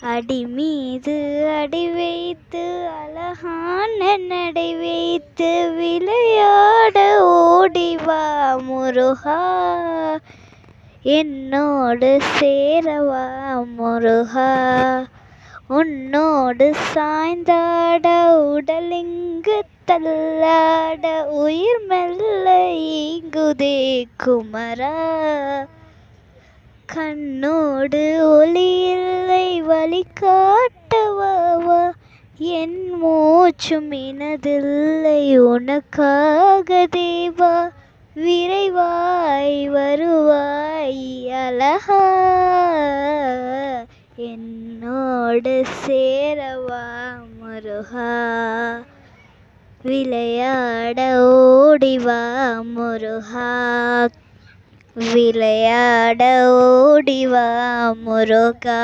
அடி மீது அடி வைத்து அழகான நடை வைத்து விளையாட ஓடிவா முருகா, என்னோடு சேரவா முருகா. உன்னோடு சாய்ந்தாட உடலிங்கு தள்ளாட உயிர் மெல்ல ஈங்குதே குமரா. கண்ணோடு ஒளி இல்லை வழிகாட்டவாவா, என் மூச்சும் இனதில்லை உனக்காக தேவா. விரைவாய் வருவாய் அழகா, என்னோடு சேரவா முருகா. விளையாட ஓடிவா முருகா, விளையாட ஓடிவா முருகா.